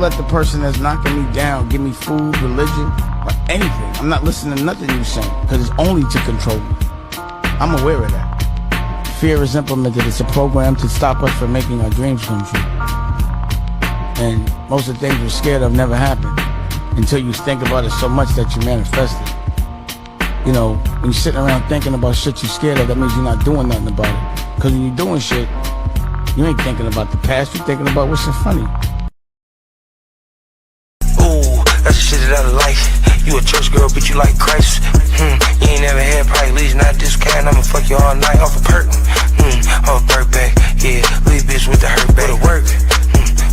let the person that's knocking me down give me food, religion, or anything. I'm not listening to nothing you're saying because it's only to control me. I'm aware of that. Fear is implemented. It's a program to stop us from making our dreams come true. And most of the things we're scared of never happen until you think about it so much that you manifest it. You know, when you're sitting around thinking about shit you're scared of, that means you're not doing nothing about it. Because when you're doing shit, you ain't thinking about the past, you're thinking about what's in front of you. Ooh, that's the shit that I like. You a church girl, but you like Christ. You ain't never had probably least not this kind. I'ma fuck you all night off a perk. Off a perk back. Yeah, leave bitch with the hurt back. Where the work?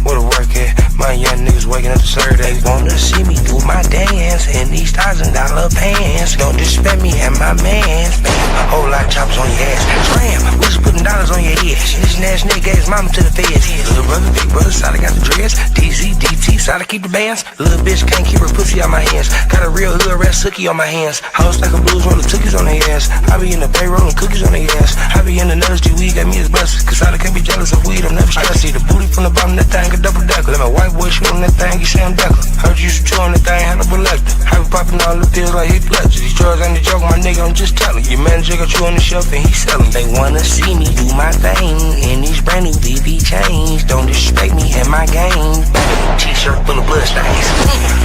Where the work at? My young niggas waking up to serve. They wanna see me do my dance in these $1,000 pants. Don't disrespect me and my mans. Whole lot of choppers on your ass. Slam, we just putting dollars on your head. This ass nigga gave his mama to the feds. Little brother, big brother, solid got the dreads. DZ, DT, solid keep the bands. Little bitch can't keep her pussy out my hands. Got a real hood rat sookie on my hands. House like a blues roll the cookies on their ass. I be in the bay rolling cookies on their ass. I be in the nuts, weed got me as busters. Cause I can't be jealous of weed, I'm never stressed. I see the booty from the bottom, that thing a double decker. Let my white boy shoot on that thing, you say I'm decker. Heard you used to chew on that thing, had a selector. I be popping all the pills like he bludgeon. These drugs ain't a joke, my nigga, I'm just telling. Your manager got you on the shelf and he selling. They wanna see me do my thing in these brand new BB chains. Don't disrespect me and my game. T-shirt full of blood stains.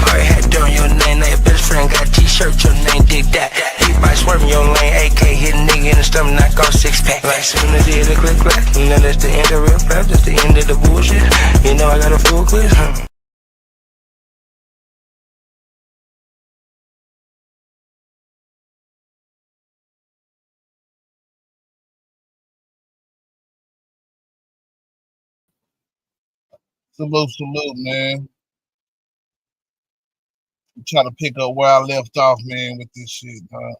Already had dirt on your name, now your best friend got a t-shirt, your name dig that. He by swerving your lane, AK hit a nigga in the stomach, knock off 6-pack. Like soon as it a click clack, you know that's the end of real rap, that's the end of the bullshit. You know I got a full quiz, Salute, man. Try to pick up where I left off, man, with this shit, huh?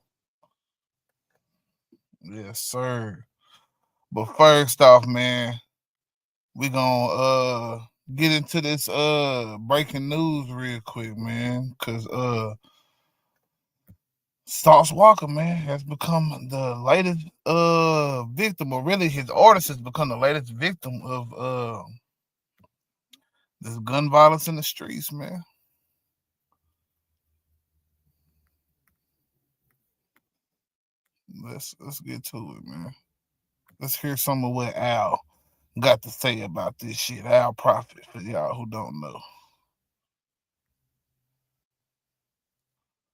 Yes, sir. But first off, man, we gonna get into this breaking news real quick, man, cause Sauce Walker, man, has become the latest victim, or really his artist has become the latest victim of this gun violence in the streets, man. Let's get to it, man. Let's hear some of what Al got to say about this shit. Al Prophet, for y'all who don't know.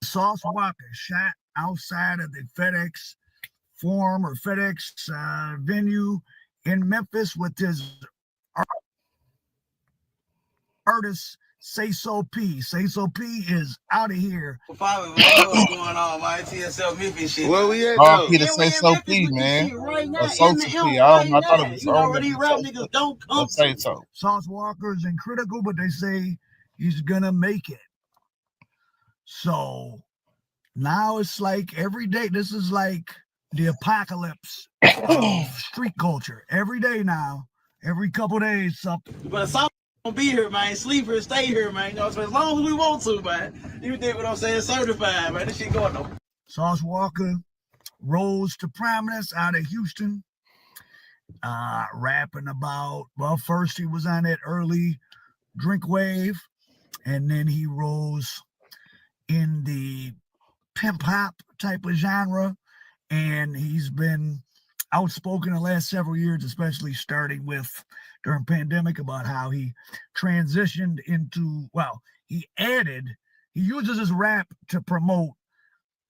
Sauce Walker shot outside of the FedEx Forum or FedEx venue in Memphis with his artist Say So P. Say So P is out of here. What's going on, my TSL Memphis shit? Where we at though? Say So P, man. Right now, So P. I thought it was you already rap niggas don't come. Say so. Sauce Walker is in critical, but they say he's gonna make it. So now it's like every day. This is like the apocalypse of street culture. Every day now, every couple days, something. But Sauce gonna be here, man. Sleep here, stay here, man. You know, so as long as we want to, man. You dig what I'm saying? Certified, man. This shit going on. Sauce Walker rose to prominence out of Houston, rapping about, well, first he was on that early drink wave, and then he rose in the pimp hop type of genre, and he's been outspoken the last several years, especially starting with during pandemic, about how he transitioned into, well, he uses his rap to promote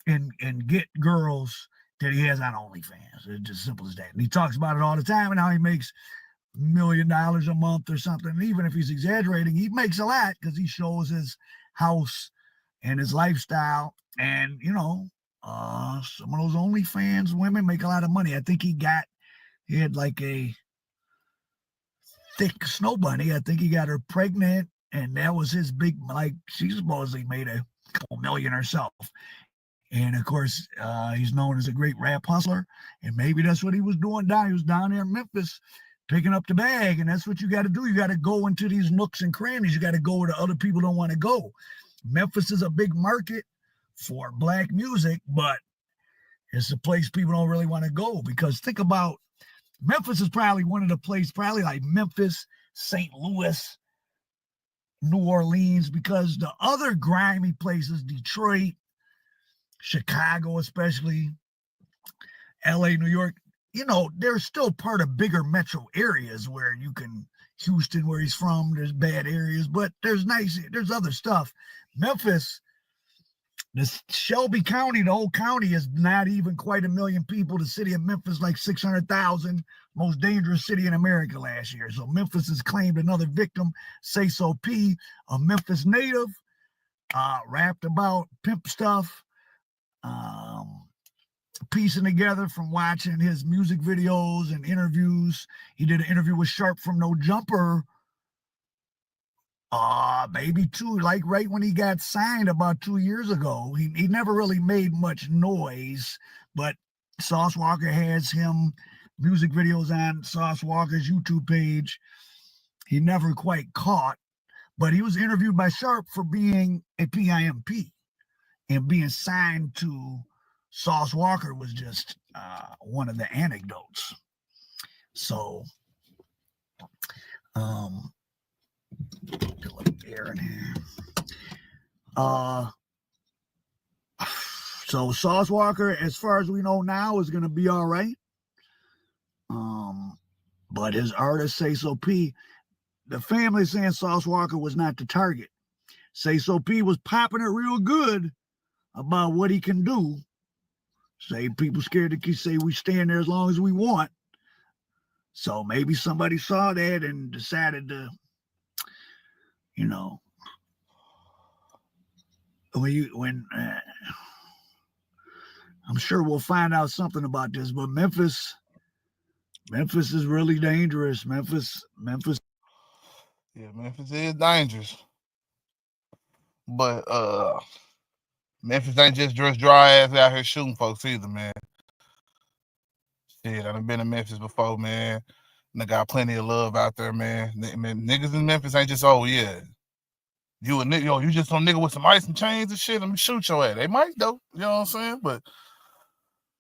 and get girls that he has on OnlyFans. It's just simple as that. And he talks about it all the time and how he makes $1 million a month or something. And even if he's exaggerating, he makes a lot because he shows his house and his lifestyle. And, you know, some of those OnlyFans women make a lot of money. I think he had like a thick snow bunny. I think he got her pregnant, and that was his big, like, she supposedly made a couple million herself. And of course, he's known as a great rap hustler, and maybe that's what he was doing He was down there in Memphis picking up the bag, and that's what you got to do. You got to go into these nooks and crannies. You got to go where the other people don't want to go. Memphis is a big market for black music, but it's a place people don't really want to go, because think about, Memphis is probably one of the places, probably like Memphis, St. Louis, New Orleans, because the other grimy places, Detroit, Chicago especially, LA, New York, you know, they're still part of bigger metro areas where you can, Houston, where he's from, there's bad areas, but there's other stuff. Memphis, this Shelby County, the whole county is not even quite 1 million people. The city of Memphis, like 600,000, most dangerous city in America last year. So Memphis has claimed another victim. Say So P, a Memphis native, rapped about pimp stuff, piecing together from watching his music videos and interviews. He did an interview with Sharp from No Jumper, maybe like right when he got signed about 2 years ago. He never really made much noise, but Sauce Walker has him music videos on Sauce Walker's YouTube page. He never quite caught, but he was interviewed by Sharp for being a PIMP, and being signed to Sauce Walker was just one of the anecdotes. So, get a little air in here. So Sauce Walker, as far as we know now, is going to be all right. But his artist, Say So P, the family saying Sauce Walker was not the target. Say So P was popping it real good about what he can do. Say people scared to say we stand there as long as we want. So maybe somebody saw that and decided to, you know, I'm sure we'll find out something about this, but Memphis is really dangerous. Memphis. Yeah, Memphis is dangerous. But Memphis ain't just dry ass out here shooting folks either, man. Shit, I done been to Memphis before, man. And I got plenty of love out there, man. Niggas in Memphis ain't just, oh yeah, you a nigga, yo, you just some nigga with some ice and chains and shit, let me shoot your ass. They might though, you know what I'm saying? But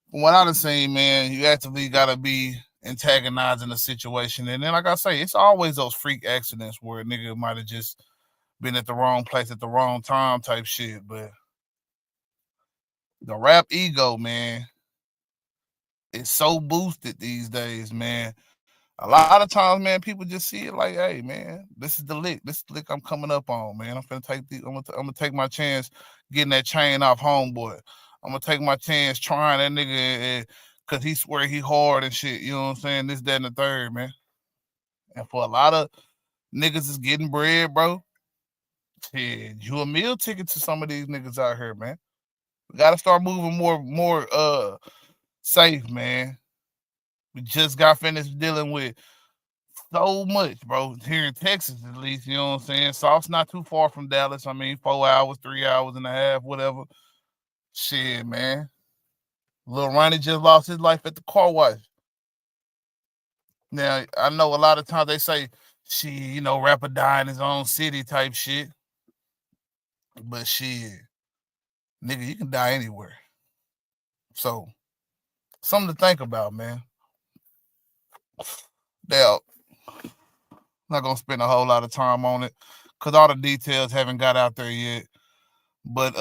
from what I done seen, man, you actively gotta be antagonizing the situation. And then like I say, it's always those freak accidents where a nigga might have just been at the wrong place at the wrong time type shit. But the rap ego, man, is so boosted these days, man. A lot of times, man, people just see it like, hey, man, this is the lick. This is the lick I'm coming up on, man. I'm gonna take my chance getting that chain off homeboy. I'm gonna take my chance trying that nigga because he swear he hard and shit. You know what I'm saying? This, that, and the third, man. And for a lot of niggas is getting bread, bro. Shit, you a meal ticket to some of these niggas out here, man. We gotta start moving more safe, man. We just got finished dealing with so much, bro. Here in Texas, at least, you know what I'm saying? Sauce not too far from Dallas. I mean, 4 hours, 3 hours and a half, whatever. Shit, man. Lil Ronnie just lost his life at the car wash. Now, I know a lot of times they say, rapper die in his own city type shit. But shit, nigga, you can die anywhere. So, something to think about, man. Now, not gonna spend a whole lot of time on it because all the details haven't got out there yet. But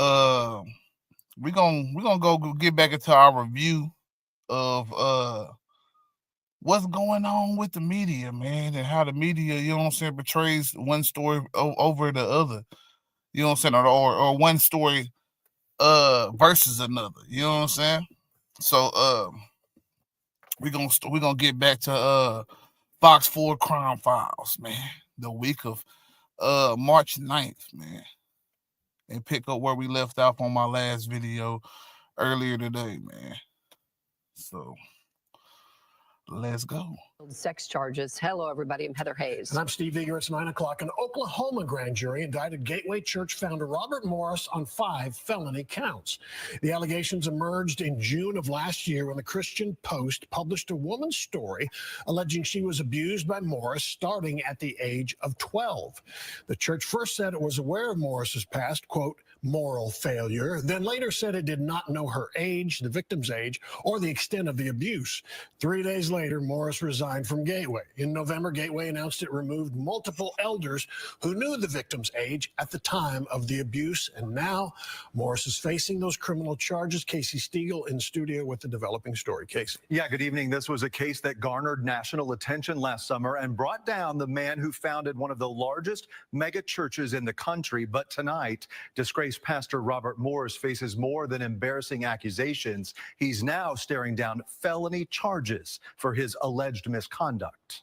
we're gonna go get back into our review of what's going on with the media, man, and how the media, you know what I'm saying, portrays one story over the other. You know what I'm saying, or one story versus another. You know what I'm saying? So we're gonna get back to Fox 4 Crime Files, man. The week of March 9th, man. And pick up where we left off on my last video earlier today, man. So let's go. Sex charges. Hello, everybody. I'm Heather Hayes. And I'm Steve Eager. It's 9 o'clock. An Oklahoma grand jury indicted Gateway Church founder Robert Morris on 5 felony counts. The allegations emerged in June of last year when the Christian Post published a woman's story alleging she was abused by Morris starting at the age of 12. The church first said it was aware of Morris's past, quote, moral failure, then later said it did not know her age, the victim's age, or the extent of the abuse. 3 days later, Morris resigned from Gateway. In November, Gateway announced it removed multiple elders who knew the victim's age at the time of the abuse, and now Morris is facing those criminal charges. Casey Stiegel in studio with the developing story. Casey. Yeah, good evening. This was a case that garnered national attention last summer and brought down the man who founded one of the largest mega churches in the country. But tonight, disgraced Pastor Robert Morris faces more than embarrassing accusations. He's now staring down felony charges for his alleged misconduct.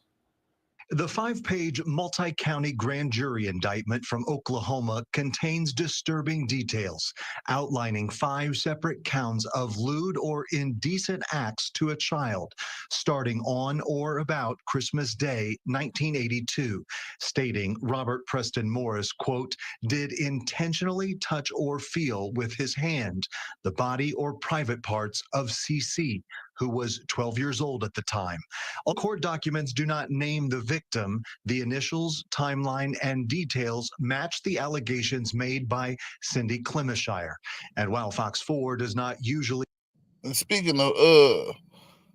The 5-page multi-county grand jury indictment from Oklahoma contains disturbing details, outlining 5 separate counts of lewd or indecent acts to a child, starting on or about Christmas Day, 1982, stating Robert Preston Morris, quote, did intentionally touch or feel with his hand the body or private parts of CC, who was 12 years old at the time. All court documents do not name the victim. The initials, timeline, and details match the allegations made by Cindy Clemishire. And while Fox 4 does not usually... And speaking of,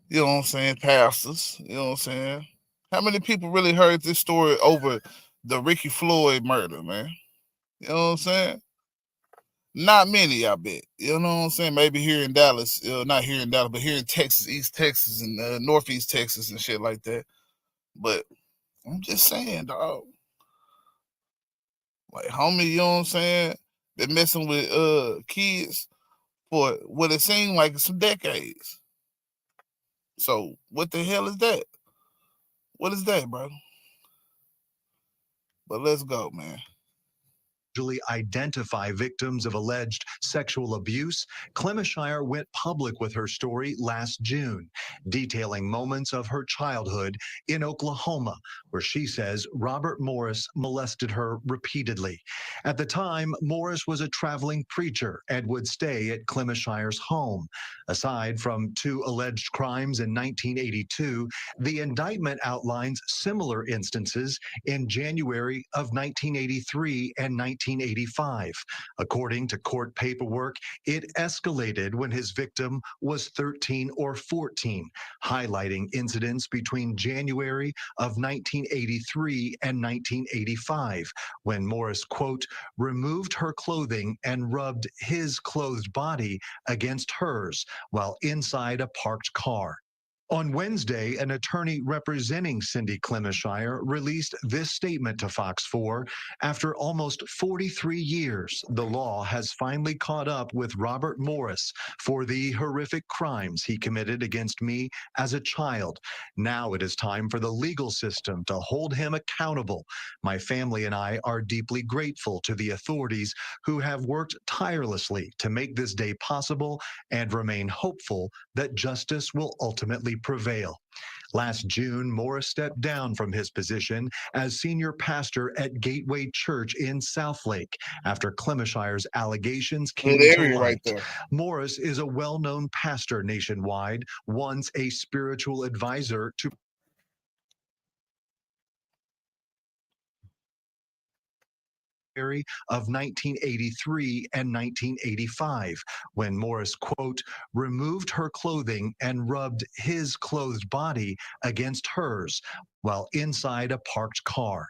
you know what I'm saying, pastors, you know what I'm saying, how many people really heard this story over the Ricky Floyd murder, man? You know what I'm saying? Not many, I bet. You know what I'm saying? Maybe here in Dallas, not here in Dallas, but here in Texas, East Texas, and Northeast Texas and shit like that. But I'm just saying, dog. Like, homie, you know what I'm saying? Been messing with kids for what it seemed like some decades. So what the hell is that? What is that, bro? But let's go, man. Identify victims of alleged sexual abuse, Clemishire went public with her story last June, detailing moments of her childhood in Oklahoma, where she says Robert Morris molested her repeatedly. At the time, Morris was a traveling preacher and would stay at Clemishire's home. Aside from 2 alleged crimes in 1982, the indictment outlines similar instances in January of 1983 and 1985. According to court paperwork, it escalated when his victim was 13 or 14, highlighting incidents between January of 1983 and 1985, when Morris, quote, removed her clothing and rubbed his clothed body against hers while inside a parked car. On Wednesday, an attorney representing Cindy Clemishire released this statement to Fox 4. After almost 43 years, the law has finally caught up with Robert Morris for the horrific crimes he committed against me as a child. Now it is time for the legal system to hold him accountable. My family and I are deeply grateful to the authorities who have worked tirelessly to make this day possible and remain hopeful that justice will ultimately prevail. Last June, Morris stepped down from his position as senior pastor at Gateway Church in Southlake after Clemishire's allegations came to light. Right, Morris is a well-known pastor nationwide, once a spiritual advisor to of 1983 and 1985, when Morris, quote, removed her clothing and rubbed his clothed body against hers while inside a parked car.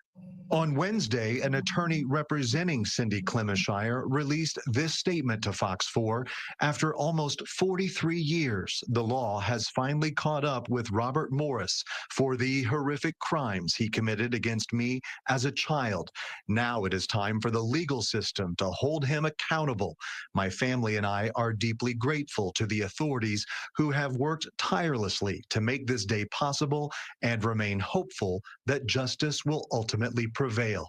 On Wednesday, an attorney representing Cindy Clemishire released this statement to Fox 4. After almost 43 years, the law has finally caught up with Robert Morris for the horrific crimes he committed against me as a child. Now it is time for the legal system to hold him accountable. My family and I are deeply grateful to the authorities who have worked tirelessly to make this day possible and remain hopeful that justice will ultimately prevail.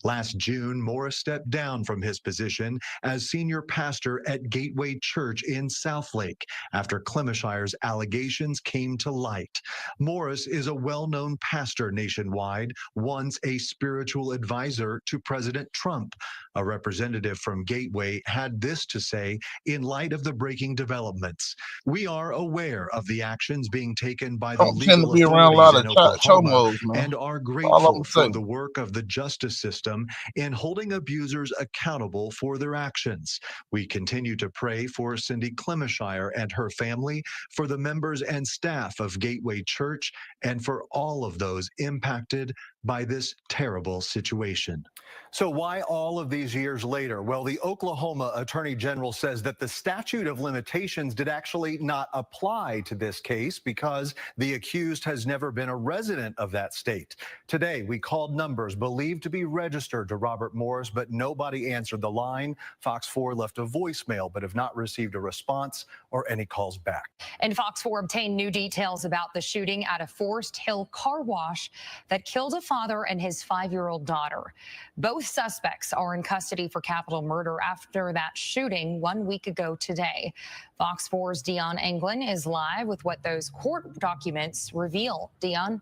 Last June, Morris stepped down from his position as senior pastor at Gateway Church in Southlake after Clemishire's allegations came to light. Morris is a well-known pastor nationwide, once a spiritual advisor to President Trump. A representative from Gateway had this to say in light of the breaking developments. We are aware of the actions being taken by the legal authorities in Oklahoma and are grateful for the work of the justice system in holding abusers accountable for their actions. We continue to pray for Cindy Clemishire and her family, for the members and staff of Gateway Church, and for all of those impacted by this terrible situation. So why all of these years later? Well, the Oklahoma Attorney General says that the statute of limitations did actually not apply to this case because the accused has never been a resident of that state. Today, we called numbers believed to be registered to Robert Morris, but nobody answered the line. Fox 4 left a voicemail, but have not received a response or any calls back. And Fox 4 obtained new details about the shooting at a Forest Hill car wash that killed a father and his 5-year-old daughter. Both suspects are in custody for capital murder after that shooting 1 week ago today. Fox 4's Dion Anglin is live with what those court documents reveal. Dion?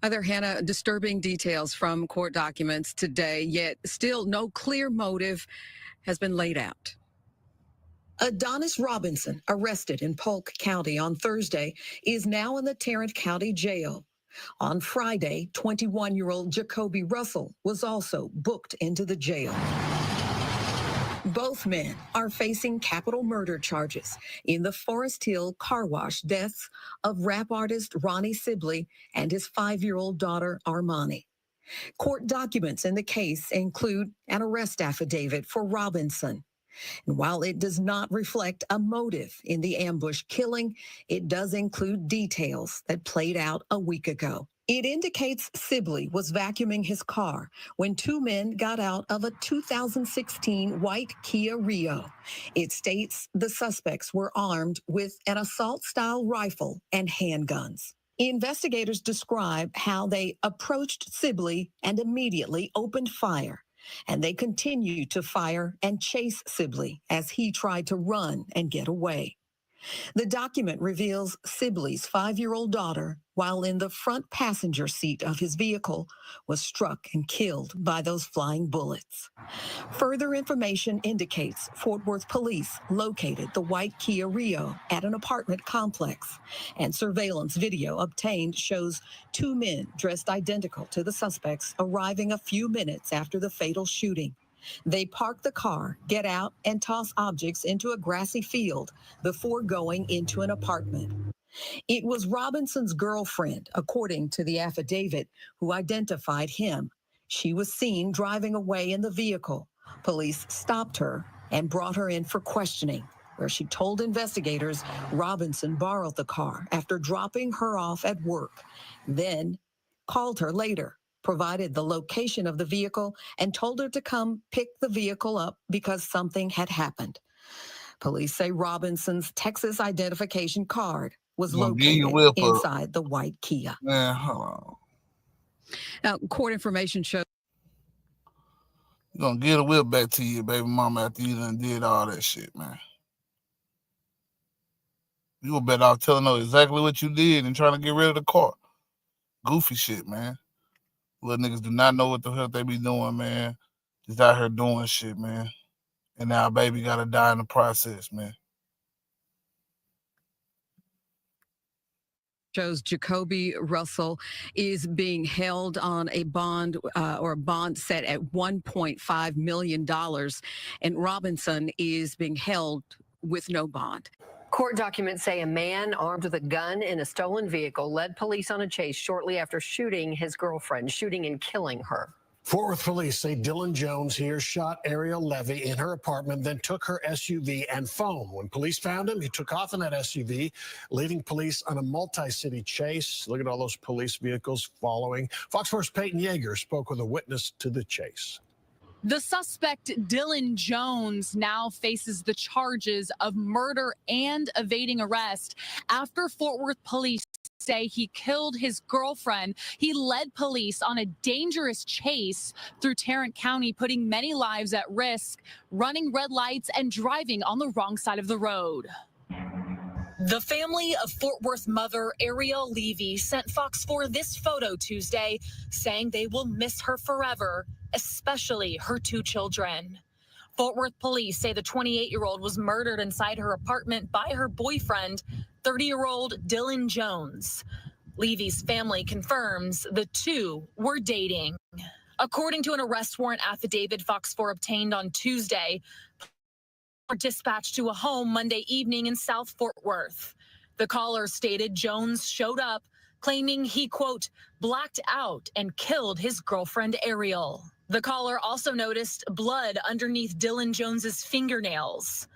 Other Hannah, disturbing details from court documents today, yet still no clear motive has been laid out. Adonis Robinson, arrested in Polk County on Thursday, is now in the Tarrant County Jail. On Friday, 21-year-old Jacoby Russell was also booked into the jail. Both men are facing capital murder charges in the Forest Hill car wash deaths of rap artist Ronnie Sibley and his 5-year-old daughter Armani. Court documents in the case include an arrest affidavit for Robinson. And while it does not reflect a motive in the ambush killing, it does include details that played out a week ago. It indicates Sibley was vacuuming his car when two men got out of a 2016 white Kia Rio. It states the suspects were armed with an assault-style rifle and handguns. Investigators describe how they approached Sibley and immediately opened fire. And they continued to fire and chase Sibley as he tried to run and get away. The document reveals Sibley's 5-year-old daughter, while in the front passenger seat of his vehicle, was struck and killed by those flying bullets. Further information indicates Fort Worth police located the white Kia Rio at an apartment complex, and surveillance video obtained shows two men dressed identical to the suspects arriving a few minutes after the fatal shooting. They park the car, get out, and toss objects into a grassy field before going into an apartment. It was Robinson's girlfriend, according to the affidavit, who identified him. She was seen driving away in the vehicle. Police stopped her and brought her in for questioning, where she told investigators Robinson borrowed the car after dropping her off at work, then called her later, provided the location of the vehicle, and told her to come pick the vehicle up because something had happened. Police say Robinson's Texas identification card was located inside the white Kia. Man, hold on. Now, court information shows You're gonna get a whip back to your baby mama after you done did all that shit, man. You were better off telling her exactly what you did and trying to get rid of the car. Goofy shit, man. Little niggas do not know what the hell they be doing, man. Just out here doing shit, man. And now baby gotta die in the process, man. shows Jacoby Russell is being held on a bond or a bond set at $1.5 million, and Robinson is being held with no bond. Court documents say a man armed with a gun in a stolen vehicle led police on a chase shortly after shooting his girlfriend, shooting and killing her. Fort Worth police say Dylan Jones here shot Ariel Levy in her apartment, then took her SUV and phone. When police found him, he took off in that SUV, leading police on a multi-city chase. Look at all those police vehicles following. Fox 4's Peyton Yeager spoke with a witness to the chase. The suspect, Dylan Jones, now faces the charges of murder and evading arrest after Fort Worth police say he killed his girlfriend. He led police on a dangerous chase through Tarrant County, putting many lives at risk, running red lights and driving on the wrong side of the road. The family of Fort Worth mother Ariel Levy sent Fox 4 this photo Tuesday, saying they will miss her forever, especially her two children. Fort Worth police say the 28-year-old was murdered inside her apartment by her boyfriend, 30-year-old Dylan Jones. Levy's family confirms the two were dating. According to an arrest warrant affidavit Fox 4 obtained on Tuesday, were dispatched to a home Monday evening in South Fort Worth. The caller stated Jones showed up, claiming he, quote, blacked out and killed his girlfriend Ariel. The caller also noticed blood underneath Dylan Jones's fingernails.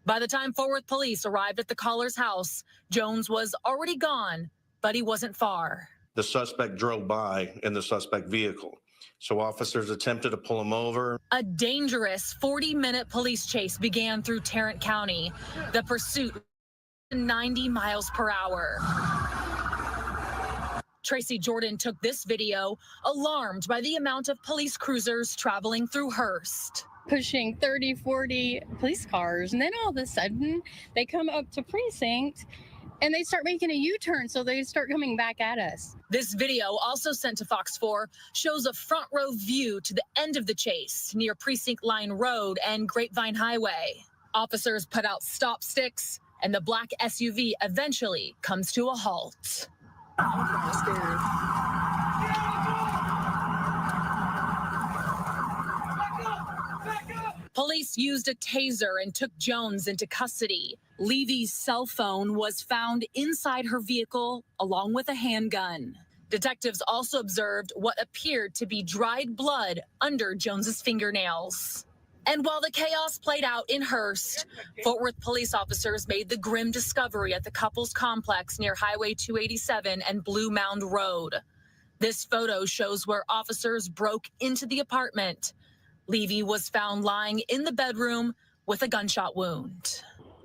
By the time Fort Worth police arrived at the caller's house, Jones was already gone, but he wasn't far. The suspect drove by in the suspect vehicle. So officers attempted to pull him over. A dangerous 40-minute police chase began through Tarrant County. The pursuit 90 miles per hour. Tracy Jordan took this video, alarmed by the amount of police cruisers traveling through Hearst. Pushing 30, 40 police cars, and then all of a sudden they come up to precinct and they start making a U-turn, so they start coming back at us. This video, also sent to Fox 4, shows a front row view to the end of the chase near Precinct Line Road and Grapevine Highway. Officers put out stop sticks, and the black SUV eventually comes to a halt. Police used a taser and took Jones into custody. Levy's cell phone was found inside her vehicle, along with a handgun. Detectives also observed what appeared to be dried blood under Jones's fingernails. And while the chaos played out in Hearst, Fort Worth police officers made the grim discovery at the couple's complex near Highway 287 and Blue Mound Road. This photo shows where officers broke into the apartment. Levy was found lying in the bedroom with a gunshot wound.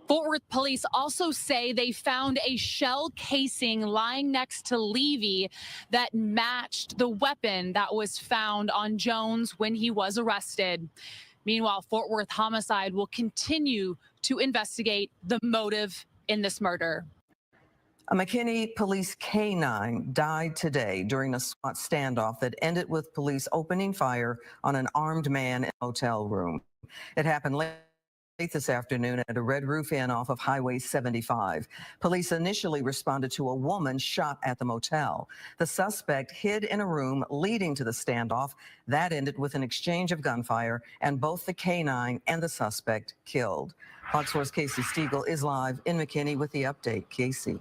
Fort Worth police also say they found a shell casing lying next to Levy that matched the weapon that was found on Jones when he was arrested. Meanwhile, Fort Worth Homicide will continue to investigate the motive in this murder. A McKinney police K-9 died today during a SWAT standoff that ended with police opening fire on an armed man in a hotel room. It happened late this afternoon at a Red Roof Inn off of Highway 75. Police initially responded to a woman shot at the motel. The suspect hid in a room leading to the standoff. That ended with an exchange of gunfire and both the K-9 and the suspect killed. Fox 4's Casey Stiegel is live in McKinney with the update. Casey.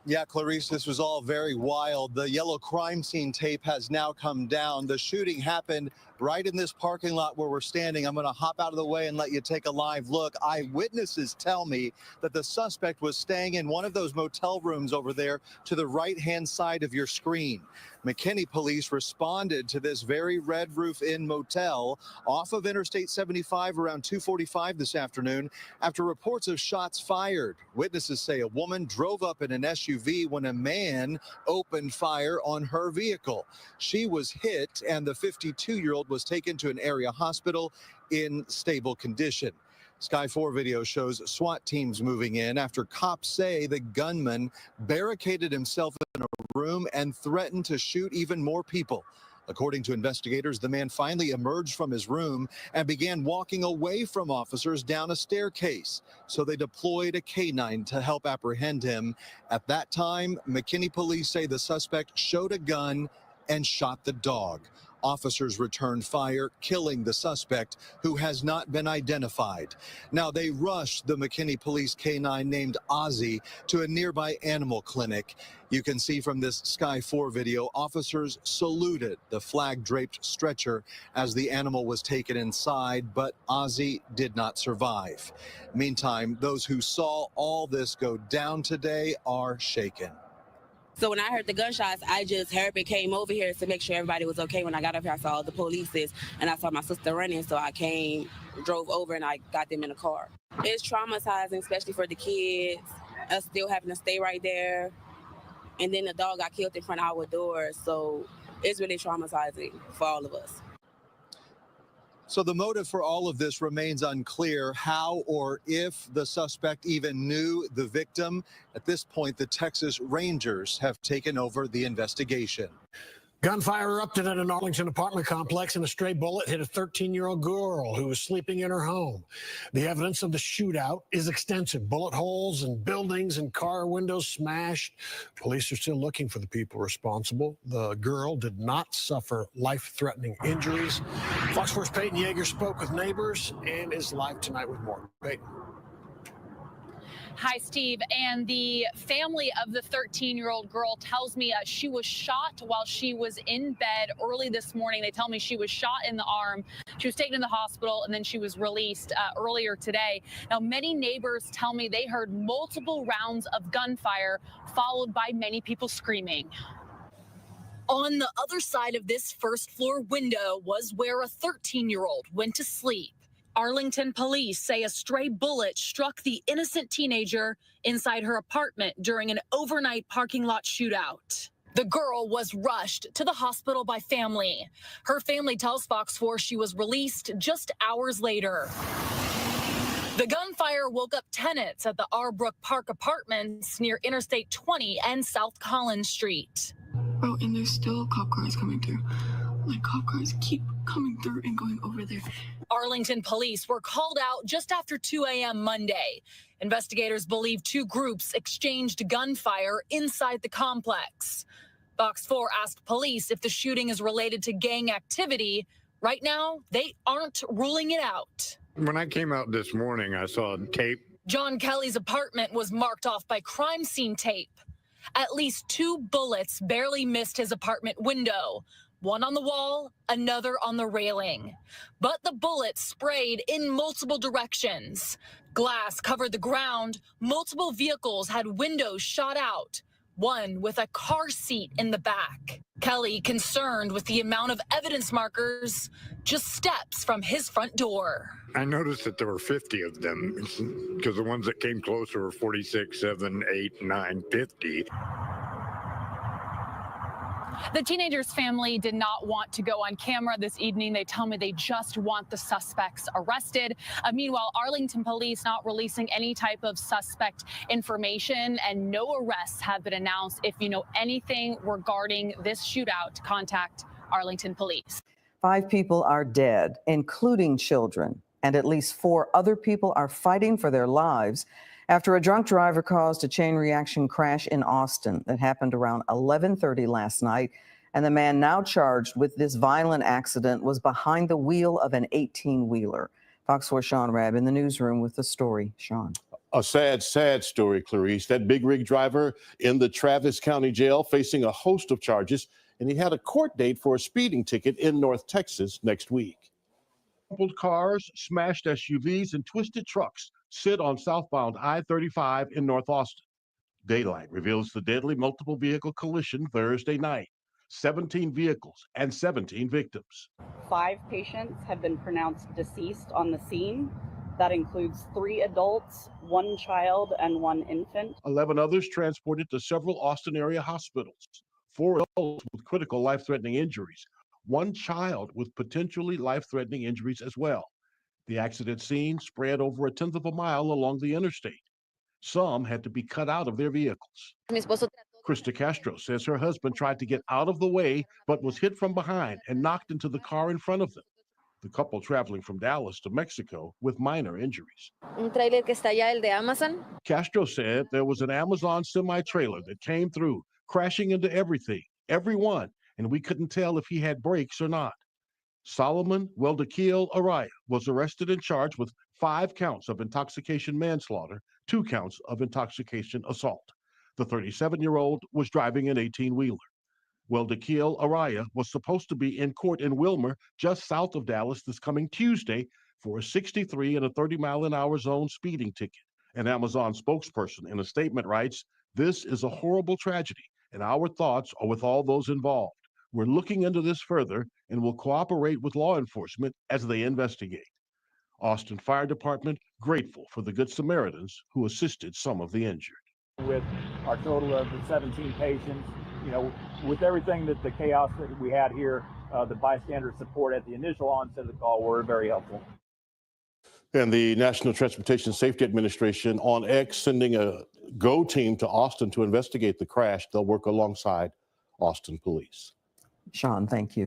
Yeah, Clarice, this was all very wild. The yellow crime scene tape has now come down. The shooting happened right in this parking lot where we're standing. I'm going to hop out of the way and let you take a live look. Eyewitnesses tell me that the suspect was staying in one of those motel rooms over there to the right-hand side of your screen. McKinney police responded to this very Red Roof Inn motel off of Interstate 75 around 2:45 this afternoon after reports of shots fired. Witnesses say a woman drove up in an SUV when a man opened fire on her vehicle. She was hit, and the 52-year-old was taken to an area hospital in stable condition. Sky 4 video shows SWAT teams moving in after cops say the gunman barricaded himself in a room and threatened to shoot even more people. According to investigators, the man finally emerged from his room and began walking away from officers down a staircase. So they deployed a K-9 to help apprehend him. At that time, McKinney police say the suspect showed a gun and shot the dog. Officers returned fire, killing the suspect, who has not been identified. Now, they rushed the McKinney police K-9 named Ozzy to a nearby animal clinic. You can see from this Sky 4 video, officers saluted the flag-draped stretcher as the animal was taken inside, but Ozzy did not survive. Meantime, those who saw all this go down today are shaken. So when I heard the gunshots, I just came over here to make sure everybody was okay. When I got up here, I saw the police and I saw my sister running. So I drove over, and I got them in the car. It's traumatizing, especially for the kids, us still having to stay right there. And then the dog got killed in front of our door. So it's really traumatizing for all of us. So the motive for all of this remains unclear. How or if the suspect even knew the victim. At this point, the Texas Rangers have taken over the investigation. Gunfire erupted at an Arlington apartment complex and a stray bullet hit a 13-year-old girl who was sleeping in her home. The evidence of the shootout is extensive. Bullet holes in buildings and car windows smashed. Police are still looking for the people responsible. The girl did not suffer life-threatening injuries. Fox 4's Peyton Yeager spoke with neighbors and is live tonight with more. Peyton. Hi, Steve. And the family of the 13-year-old girl tells me she was shot while she was in bed early this morning. They tell me she was shot in the arm. She was taken to the hospital, and then she was released earlier today. Now, many neighbors tell me they heard multiple rounds of gunfire, followed by many people screaming. On the other side of this first-floor window was where a 13-year-old went to sleep. Arlington police say a stray bullet struck the innocent teenager inside her apartment during an overnight parking lot shootout. The girl was rushed to the hospital by family. Her family tells Fox 4 she was released just hours later. The gunfire woke up tenants at the Arbrook Park Apartments near Interstate 20 and South Collins Street. Oh, and there's still cop cars coming through. Like, cop cars keep coming through and going over there. Arlington police were called out just after 2 a.m. Monday. Investigators believe two groups exchanged gunfire inside the complex. Fox 4 asked police if the shooting is related to gang activity. Right now, they aren't ruling it out. When I came out this morning, I saw tape. John Kelly's apartment was marked off by crime scene tape. At least two bullets barely missed his apartment window. One on the wall, another on the railing. But the bullets sprayed in multiple directions. Glass covered the ground. Multiple vehicles had windows shot out, one with a car seat in the back. Kelly concerned with the amount of evidence markers just steps from his front door. I noticed that there were 50 of them because the ones that came closer were 46, 7, 8, 9, 50. The teenager's family did not want to go on camera this evening. They tell me they just want the suspects arrested. Meanwhile, Arlington police not releasing any type of suspect information, and no arrests have been announced. If you know anything regarding this shootout, contact Arlington police. 5 people are dead, including children, and at least 4 other people are fighting for their lives after a drunk driver caused a chain reaction crash in Austin that happened around 11:30 last night. And the man now charged with this violent accident was behind the wheel of an 18-wheeler. Fox 4 Sean Rabb in the newsroom with the story. Sean. A sad, sad story, Clarice. That big rig driver in the Travis County Jail facing a host of charges, and he had a court date for a speeding ticket in North Texas next week. Crumpled cars, smashed SUVs, and twisted trucks sit on southbound I-35 in North Austin. Daylight reveals the deadly multiple vehicle collision Thursday night. 17 vehicles and 17 victims. 5 patients have been pronounced deceased on the scene. That includes 3 adults, 1 child, and 1 infant. 11 others transported to several Austin area hospitals. 4 adults with critical life-threatening injuries. 1 child with potentially life-threatening injuries as well. The accident scene spread over 1/10 of a mile along the interstate. Some had to be cut out of their vehicles. Krista Castro says her husband tried to get out of the way, but was hit from behind and knocked into the car in front of them. The couple traveling from Dallas to Mexico with minor injuries. Un tráiler que está allá, el de Amazon. Castro said there was an Amazon semi-trailer that came through, crashing into everything, everyone, and we couldn't tell if he had brakes or not. Solomon Weldakiel Araya was arrested and charged with 5 counts of intoxication manslaughter, 2 counts of intoxication assault. The 37-year-old was driving an 18-wheeler. Weldakiel Araya was supposed to be in court in Wilmer, just south of Dallas, this coming Tuesday for a 63 and a 30-mile-an-hour zone speeding ticket. An Amazon spokesperson in a statement writes, "This is a horrible tragedy, and our thoughts are with all those involved. We're looking into this further and will cooperate with law enforcement as they investigate." Austin Fire Department grateful for the Good Samaritans who assisted some of the injured. With our total of 17 patients, with everything that the chaos that we had here, the bystander support at the initial onset of the call were very helpful. And the National Transportation Safety Administration on X sending a GO team to Austin to investigate the crash. They'll work alongside Austin police. Sean, thank you.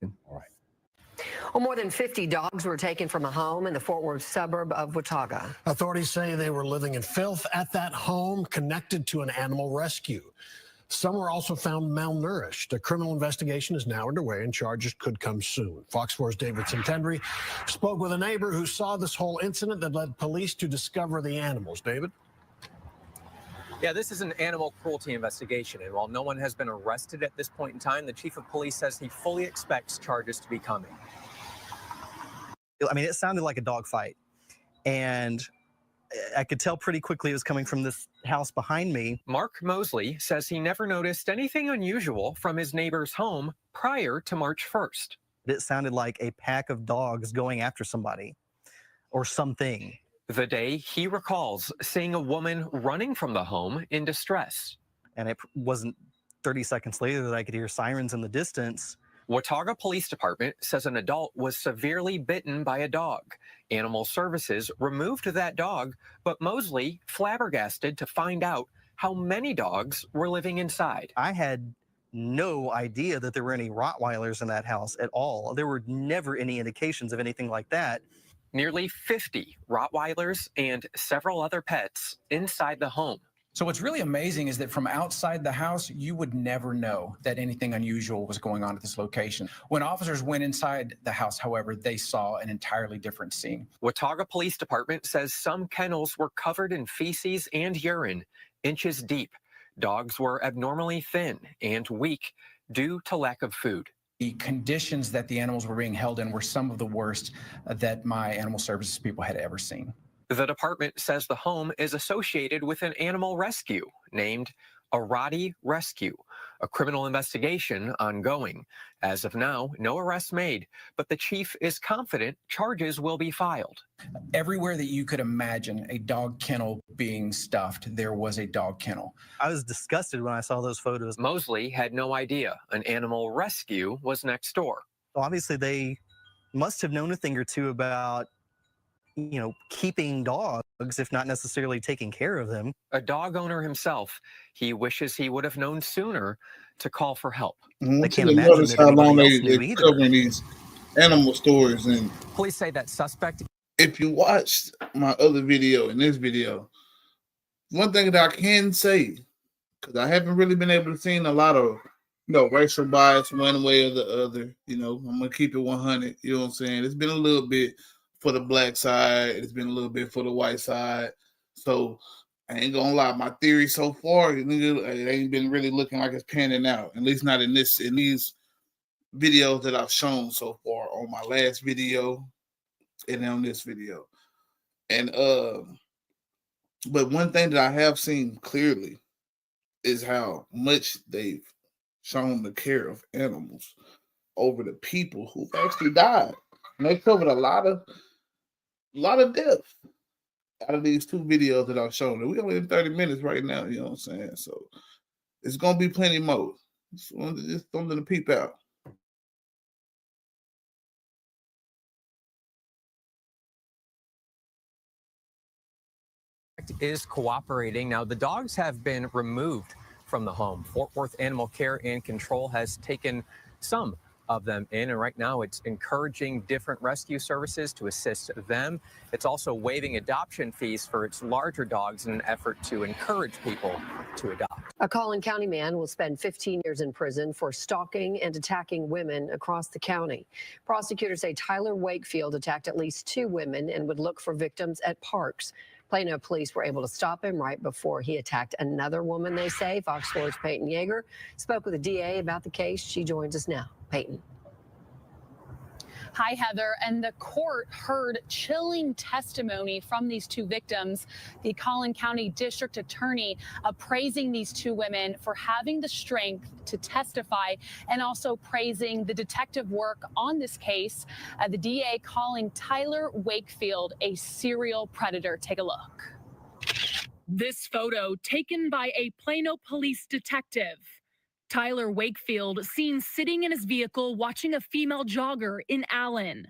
Well, more than 50 dogs were taken from a home in the Fort Worth suburb of Watauga. Authorities say they were living in filth at that home connected to an animal rescue. Some were also found malnourished. A criminal investigation is now underway and charges could come soon. Fox 4's David Santendry spoke with a neighbor who saw this whole incident that led police to discover the animals. David? Yeah, this is an animal cruelty investigation, and while no one has been arrested at this point in time, the chief of police says he fully expects charges to be coming. I mean, it sounded like a dog fight, and I could tell pretty quickly it was coming from this house behind me. Mark Mosley says he never noticed anything unusual from his neighbor's home prior to March 1st. It sounded like a pack of dogs going after somebody or something. The day he recalls seeing a woman running from the home in distress. And it wasn't 30 seconds later that I could hear sirens in the distance. Watauga Police Department says an adult was severely bitten by a dog. Animal Services removed that dog, but Mosley flabbergasted to find out how many dogs were living inside. I had no idea that there were any Rottweilers in that house at all. There were never any indications of anything like that. Nearly 50 Rottweilers and several other pets inside the home. So what's really amazing is that from outside the house, you would never know that anything unusual was going on at this location. When officers went inside the house, however, they saw an entirely different scene. Watauga Police Department says some kennels were covered in feces and urine, inches deep. Dogs were abnormally thin and weak due to lack of food. The conditions that the animals were being held in were some of the worst that my animal services people had ever seen. The department says the home is associated with an animal rescue named Arati Rescue. A criminal investigation ongoing. As of now, no arrests made, but the chief is confident charges will be filed. Everywhere that you could imagine a dog kennel being stuffed, there was a dog kennel. I was disgusted when I saw those photos. Mosley had no idea an animal rescue was next door. Obviously, they must have known a thing or two about, keeping dogs, if not necessarily taking care of them. A dog owner himself, he wishes he would have known sooner to call for help. I can't imagine how long they're covering these animal stories. And police say that suspect. If you watched my other video and this video, one thing that I can say, because I haven't really been able to see a lot of racial bias one way or the other. I'm gonna keep it 100. You know what I'm saying? It's been a little bit for the black side. It's been a little bit for the white side. So I ain't gonna lie. My theory so far, it ain't been really looking like it's panning out. At least not in these videos that I've shown so far on my last video and on this video. And but one thing that I have seen clearly is how much they've shown the care of animals over the people who've actually died. And they covered a lot of death out of these two videos that I've shown. We're only in 30 minutes right now, you know what I'm saying? So it's gonna be plenty more. It's something to peep out. Is cooperating. Now, the dogs have been removed from the home. Fort Worth Animal Care and Control has taken some of them in, and right now it's encouraging different rescue services to assist them. It's also waiving adoption fees for its larger dogs in an effort to encourage people to adopt. A Collin County man will spend 15 years in prison for stalking and attacking women across the county. Prosecutors say Tyler Wakefield attacked at least 2 women and would look for victims at parks. Plano police were able to stop him right before he attacked another woman, they say. Fox 4's Peyton Yeager spoke with the DA about the case. She joins us now. Peyton. Hi, Heather. And the court heard chilling testimony from these 2 victims. The Collin County District Attorney praising these 2 women for having the strength to testify and also praising the detective work on this case. The DA calling Tyler Wakefield a serial predator. Take a look. This photo taken by a Plano police detective. Tyler Wakefield seen sitting in his vehicle watching a female jogger in Allen.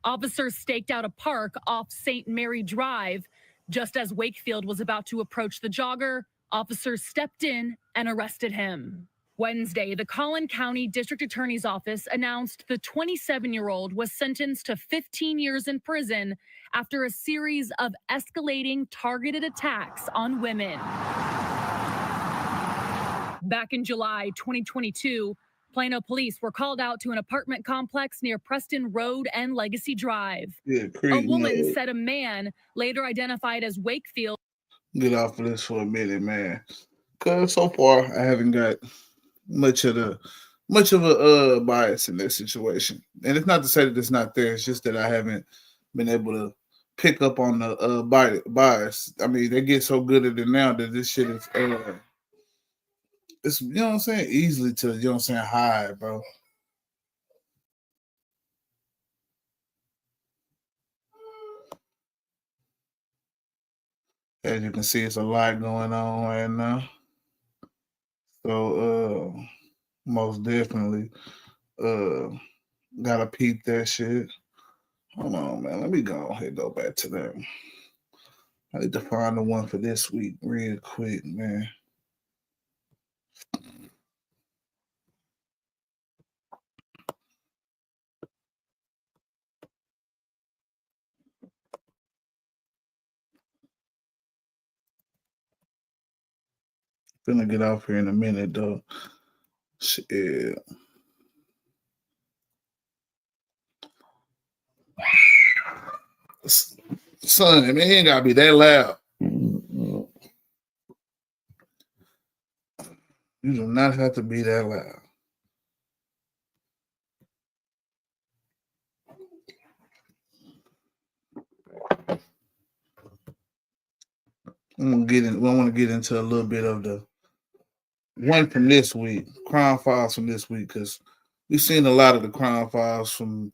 Officers staked out a park off St. Mary Drive. Just as Wakefield was about to approach the jogger, officers stepped in and arrested him. Wednesday, the Collin County District Attorney's Office announced the 27-year-old was sentenced to 15 years in prison after a series of escalating targeted attacks on women. Back in July 2022, Plano police were called out to an apartment complex near Preston Road and Legacy Drive. A woman said a man, later identified as Wakefield. Get off of this for a minute, man. Cause so far I haven't got much of a bias in this situation. And it's not to say that it's not there. It's just that I haven't been able to pick up on the bias. I mean, they get so good at it now that this shit is it's, you know what I'm saying, easily to, you know what I'm saying, hide, bro. As you can see, it's a lot going on right now. So most definitely gotta peep that shit. Hold on, man. Let me go ahead and go back to that. I need to find the one for this week real quick, man. Gonna get off here in a minute, though. Shit. Son, man, he ain't gotta be that loud. You do not have to be that loud. I want to get into a little bit of the one from this week, crime files from this week, because we've seen a lot of the crime files from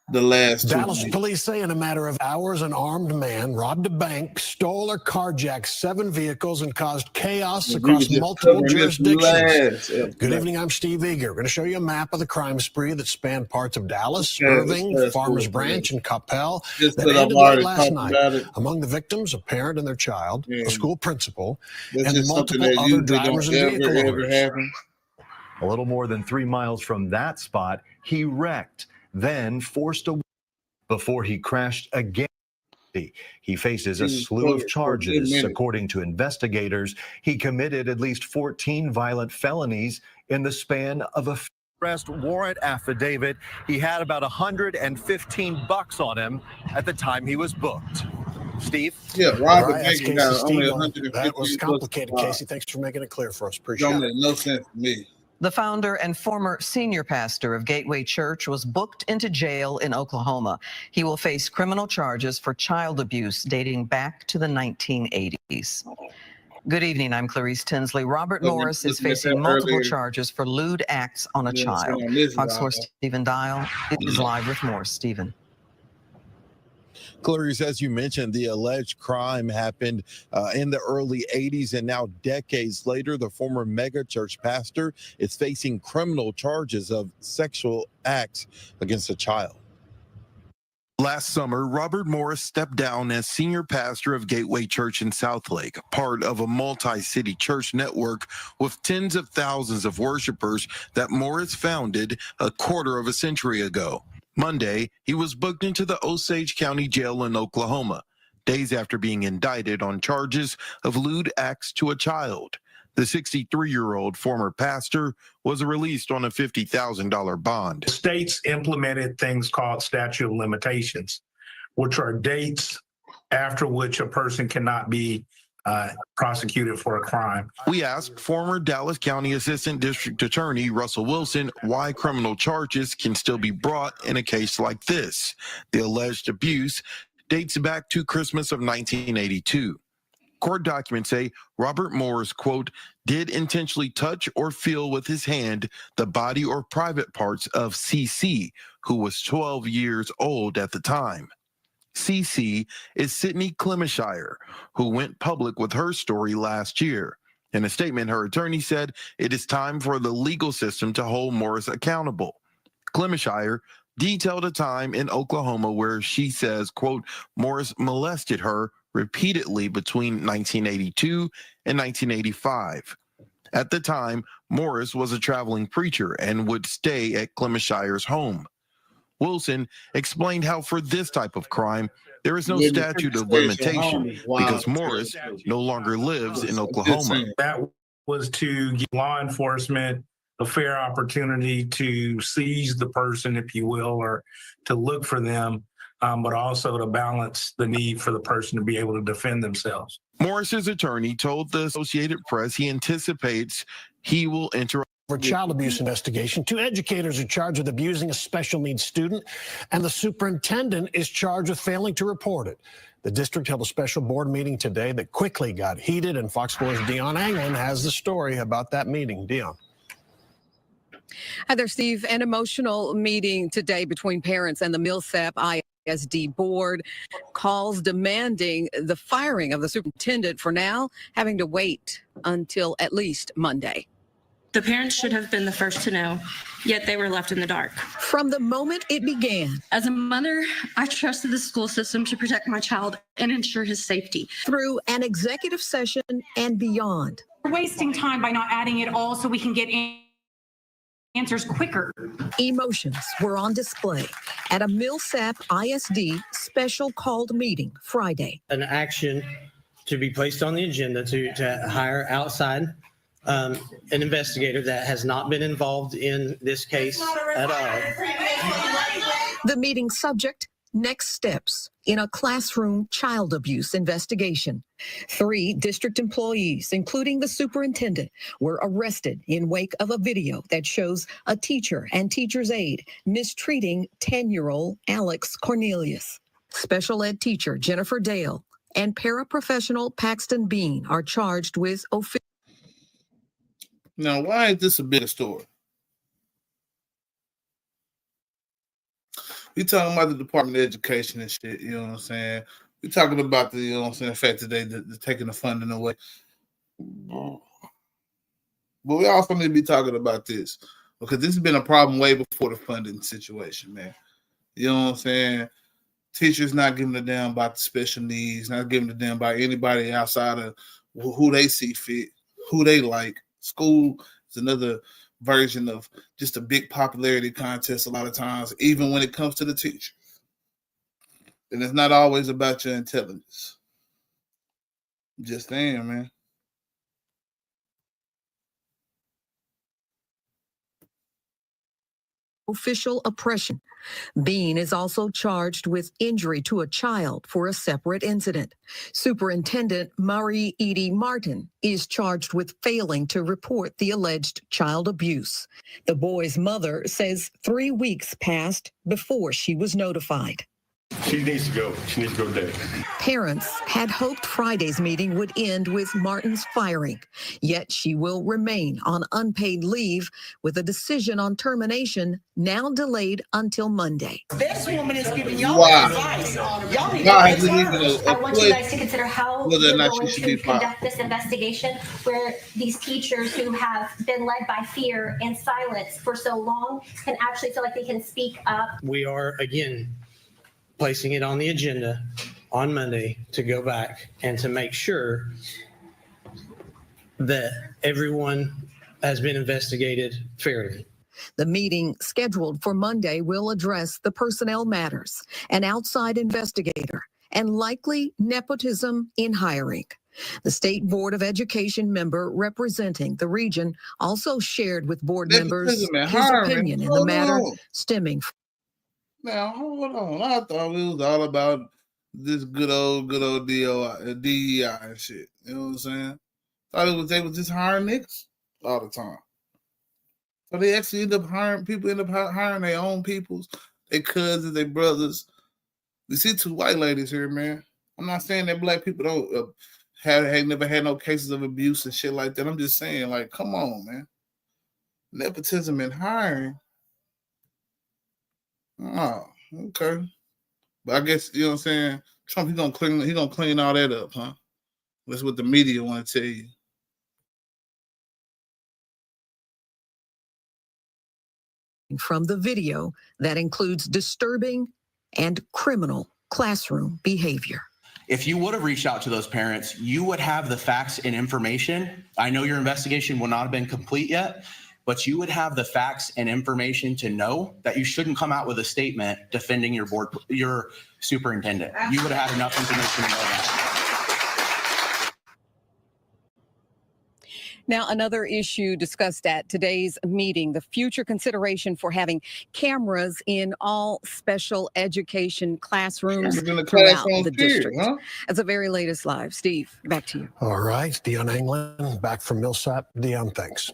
the last 2 Dallas weeks. police say in a matter of hours, an armed man robbed a bank, stole or carjacked 7 vehicles, and caused chaos across multiple jurisdictions. Good evening, I'm Steve Eager. We're going to show you a map of the crime spree that spanned parts of Dallas, Irving, Farmers Branch, and Coppell that ended late last night. Among the victims, a parent and their child, a school principal, and multiple other drivers and vehicle owners. A little more than 3 miles from that spot, he wrecked, then forced a before he crashed again. He faces a slew of charges. According to investigators, he committed at least 14 violent felonies in the span of a arrest warrant affidavit. He had about $115 on him at the time he was booked. Steve? Yeah, Robert. That's Casey Steve. That was complicated, Casey. Thanks for making it clear for us. Appreciate it. Don't make no sense to me. The founder and former senior pastor of Gateway Church was booked into jail in Oklahoma. He will face criminal charges for child abuse dating back to the 1980s. Good evening, I'm Clarice Tinsley. Robert Morris is facing multiple charges for lewd acts on a child. Fox 4 Stephen Dial is live with more. Stephen. Clarice, as you mentioned, the alleged crime happened in the early 80s, and now decades later, the former megachurch pastor is facing criminal charges of sexual acts against a child. Last summer, Robert Morris stepped down as senior pastor of Gateway Church in Southlake, part of a multi-city church network with tens of thousands of worshipers that Morris founded a quarter of a century ago. Monday, he was booked into the Osage County Jail in Oklahoma, days after being indicted on charges of lewd acts to a child. The 63-year-old former pastor was released on a $50,000 bond. States implemented things called statute of limitations, which are dates after which a person cannot be prosecuted for a crime. We asked former Dallas County Assistant District Attorney Russell Wilson why criminal charges can still be brought in a case like this. The alleged abuse dates back to Christmas of 1982. Court documents say Robert Morris, quote, did intentionally touch or feel with his hand the body or private parts of CC, who was 12 years old at the time. CC is Sydney Clemishire, who went public with her story last year. In a statement, her attorney said it is time for the legal system to hold Morris accountable. Clemishire detailed a time in Oklahoma where she says, quote, Morris molested her repeatedly between 1982 and 1985. At the time, Morris was a traveling preacher and would stay at Clemenshire's home. Wilson explained how for this type of crime, there is no statute of limitation because Morris no longer lives in Oklahoma. That was to give law enforcement a fair opportunity to seize the person, if you will, or to look for them, but also to balance the need for the person to be able to defend themselves. Morris's attorney told the Associated Press he anticipates he will enter for child abuse investigation. 2 educators are charged with abusing a special needs student, and the superintendent is charged with failing to report it. The district held a special board meeting today that quickly got heated, and Fox 4's Dion Anglin has the story about that meeting. Dion. Hi there, Steve. An emotional meeting today between parents and the Millsap ISD board. Calls demanding the firing of the superintendent, for now having to wait until at least Monday. The parents should have been the first to know, yet they were left in the dark. From the moment it began. As a mother, I trusted the school system to protect my child and ensure his safety. Through an executive session and beyond. We're wasting time by not adding it all so we can get answers quicker. Emotions were on display at a Millsap ISD special called meeting Friday. An action to be placed on the agenda to hire outside an investigator that has not been involved in this case at all. The meeting subject, next steps in a classroom child abuse investigation. 3 district employees, including the superintendent, were arrested in wake of a video that shows a teacher and teacher's aide mistreating 10-year-old Alex Cornelius. Special ed teacher Jennifer Dale and paraprofessional Paxton Bean are charged with official. Now, why is this a bigger story? We talking about the Department of Education and shit, you know what I'm saying? We talking about the, you know what I'm saying, the fact that they're taking the funding away. But we also need to be talking about this because this has been a problem way before the funding situation, man. You know what I'm saying? Teachers not giving a damn about the special needs, not giving a damn about anybody outside of who they see fit, who they like. School is another version of just a big popularity contest a lot of times, even when it comes to the teacher. And it's not always about your intelligence. Just saying, man. Official oppression. Bean is also charged with injury to a child for a separate incident. Superintendent Marie Edie Martin is charged with failing to report the alleged child abuse. The boy's mother says 3 weeks passed before she was notified. She needs to go. She needs to go today. Parents had hoped Friday's meeting would end with Martin's firing, yet she will remain on unpaid leave with a decision on termination now delayed until Monday. This woman is giving y'all advice. Y'all need to I want you guys to consider how you're going to conduct this investigation where these teachers who have been led by fear and silence for so long can actually feel like they can speak up. We are, again, placing it on the agenda on Monday to go back and to make sure that everyone has been investigated fairly. The meeting scheduled for Monday will address the personnel matters, an outside investigator, and likely nepotism in hiring. The State Board of Education member representing the region also shared with board members his opinion in the matter stemming from. Now, hold on. I thought it was all about this good old DEI and shit. You know what I'm saying? They was just hiring niggas all the time. So they actually end up hiring their own peoples, their cousins, their brothers. We see 2 white ladies here, man. I'm not saying that black people don't have never had no cases of abuse and shit like that. I'm just saying, like, come on, man. Nepotism in hiring. Oh, okay. But I guess, you know what I'm saying, Trump, he gonna clean all that up, huh? That's what the media want to tell you. From the video that includes disturbing and criminal classroom behavior. If you would have reached out to those parents, you would have the facts and information. I know your investigation will not have been complete yet, but you would have the facts and information to know that you shouldn't come out with a statement defending your superintendent. You would have had enough information to know that. Now, another issue discussed at today's meeting, the future consideration for having cameras in all special education classrooms throughout the district. That's the very latest live. Steve, back to you. All right, Dion England back from Millsap. Dion, thanks.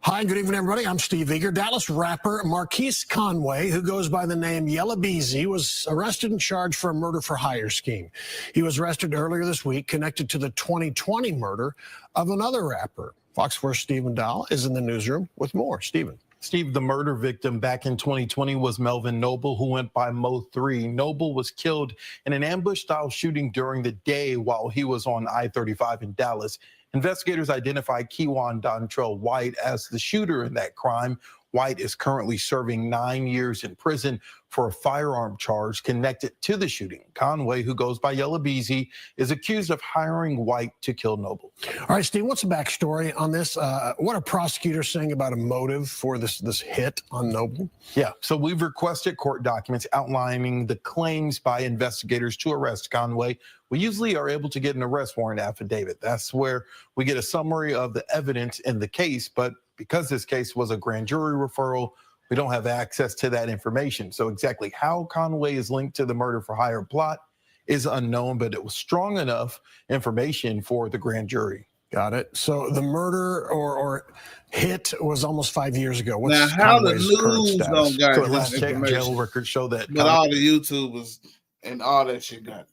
Hi, good evening, everybody. I'm Steve Eager. Dallas rapper Marquise Conway, who goes by the name Yella Beezy, was arrested and charged for a murder for hire scheme. He was arrested earlier this week, connected to the 2020 murder of another rapper. Fox 4's Stephen Dahl is in the newsroom with more. Stephen. Steve, the murder victim back in 2020 was Melvin Noble, who went by Mo3. Noble was killed in an ambush-style shooting during the day while he was on I-35 in Dallas. Investigators identified Kewan Dontrell White as the shooter in that crime. White is currently serving 9 years in prison for a firearm charge connected to the shooting. Conway, who goes by Yella Beezy, is accused of hiring White to kill Noble. All right, Steve, what's the backstory on this? What are prosecutors saying about a motive for this hit on Noble? Yeah, so we've requested court documents outlining the claims by investigators to arrest Conway. We usually are able to get an arrest warrant affidavit. That's where we get a summary of the evidence in the case, but because this case was a grand jury referral, we don't have access to that information. So exactly how Conway is linked to the murder for hire plot is unknown, but it was strong enough information for the grand jury. Got it. So the murder or hit was almost 5 years ago. What's Now, how the Conway's current news status? don't got So this last check, information, jail records show that. but all the YouTubers and all that shit got it.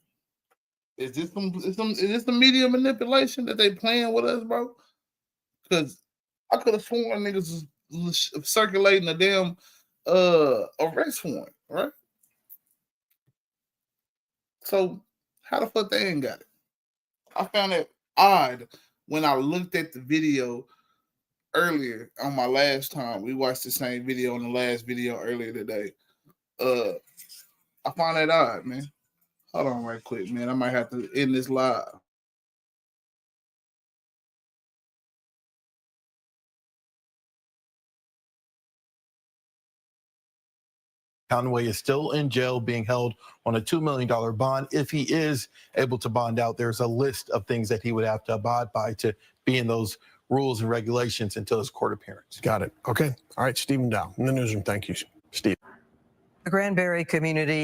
Is this the media manipulation that they playing with us, bro? Because I could have sworn niggas was circulating a damn arrest warrant, right? So how the fuck they ain't got it? I found it odd when I looked at the video earlier on my last time. We watched the same video on the last video earlier today. I find that odd, man. Hold on right quick, man. I might have to end this live. Conway is still in jail being held on a $2 million bond. If he is able to bond out, there's a list of things that he would have to abide by to be in those rules and regulations until his court appearance. Got it. Okay. All right, Stephen Dow in the newsroom. Thank you, Steve. The Granbury community